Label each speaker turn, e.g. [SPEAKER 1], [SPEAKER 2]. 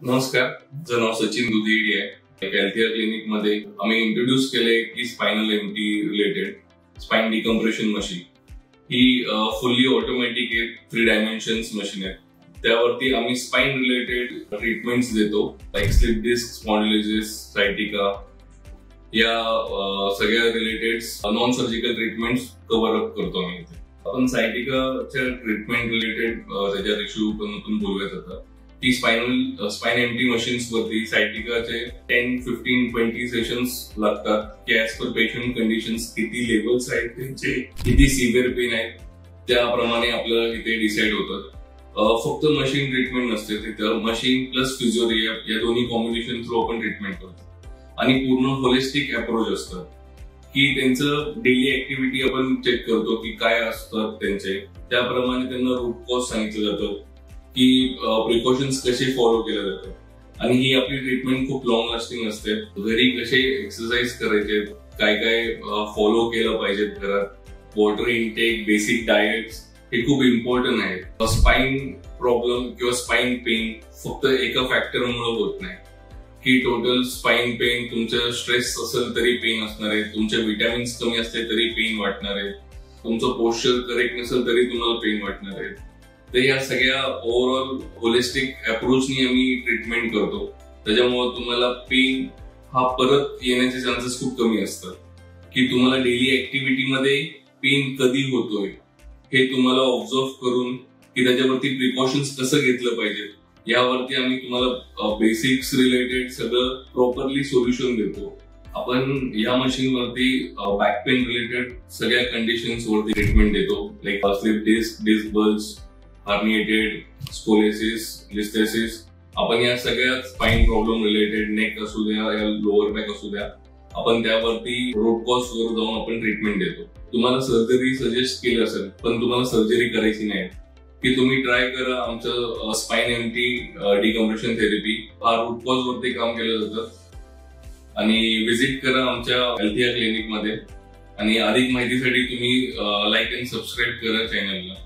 [SPEAKER 1] नमस्कार, माझं नाव सचिन दुधेडी आहे. एक हेल्थकेअर क्लिनिक मध्ये आम्ही इंट्रोड्यूस केले की spinal MT related spine decompression machine. ही फुल्ली ऑटोमॅटिक 3 डायमेन्शन्स मशीन आहे. त्यावरती आम्ही स्पाइन रिलेटेड ट्रीटमेंट्स देतो, like slip disc, spondylosis, sciatica या सगळ्या related non surgical treatments cover up करतो आम्ही इथे. आपण सायटिकाच्या ट्रीटमेंट रिलेटेड त्याच्या इश्यू पण बोलूयात आता. की स्पाइन एमटी मशीन्स वरती सायटिकाचे 10, 15, 20 सेशन्स लागतात की ऍज पर पेशंट कंडिशन्स किती लेवल्स आहेत त्यांचे, किती सिव्हिअर पेन आहे त्याप्रमाणे आपल्याला इथे डिसाइड होतं. फक्त मशीन ट्रीटमेंट नसते, तिथं मशीन प्लस फिजिओथेरपी या दोन्ही कॉम्बिनेशन थ्रू आपण ट्रीटमेंट करतो आणि पूर्ण होलिस्टिक अप्रोच असतं की त्यांचं डेली ऍक्टिव्हिटी आपण चेक करतो की काय असतात त्यांचे, त्याप्रमाणे त्यांना रूट कॉज सांगितलं जातं की प्रिकॉशन्स कसे फॉलो केले जातात. आणि ही आपली ट्रीटमेंट खूप लॉंग लास्टिंग असते. घरी कसे एक्सरसाइज करायचे, काय काय फॉलो केलं पाहिजे घरात, वॉटर इनटेक, बेसिक डाएट्स हे खूप इम्पॉर्टंट आहे. स्पाइन प्रॉब्लेम किंवा स्पाइन पेन फक्त एका फॅक्टरमुळे होत नाही की टोटल स्पाइन पेन, तुमचं स्ट्रेस असेल तरी पेन असणार आहे, तुमचे विटॅमिन्स कमी असले तरी पेन वाटणार आहे, तुमचं पोस्चर करेक्ट नसेल तरी तुम्हाला पेन वाटणार आहे. तर या सगळ्या ओव्हरऑल होलिस्टिक अप्रोचनी आम्ही ट्रीटमेंट करतो. त्याच्यामुळे तुम्हाला पेन हा परत येण्याचे चान्सेस खूप कमी असतात. की तुम्हाला डेली ऍक्टिव्हिटीमध्ये पेन कधी होतोय हे तुम्हाला ऑब्झर्व करून की त्याच्यावरती प्रिकॉशन्स कसं घेतलं पाहिजे यावरती आम्ही तुम्हाला बेसिक्स रिलेटेड सगळं प्रॉपरली सोल्युशन देतो. आपण या मशीनवरती बॅक पेन रिलेटेड सगळ्या कंडिशन्स वरती ट्रीटमेंट देतो, like slip disc, disc bulge, herniated, scoliosis, listhesis. आपण या सगळ्या स्पाइन प्रॉब्लेम रिलेटेड, नेक असू द्या या लोअर बॅक असू द्या, आपण त्यावरती रूट कॉज वर जाऊन आपण ट्रीटमेंट देतो. तुम्हाला सर्जरी सजेस्ट केली असेल पण तुम्हाला सर्जरी करायची नाही की तुम्ही ट्राय करा आमचं स्पाइन एमटी डिकम्प्रेशन थेरपी. हा रूट कॉज वरती काम केलं जातं आणि विजिट करा आमच्या हेल्थकेअर क्लिनिक मध्ये. आणि अधिक माहितीसाठी तुम्ही लाईक अँड सबस्क्राईब करा चॅनलला.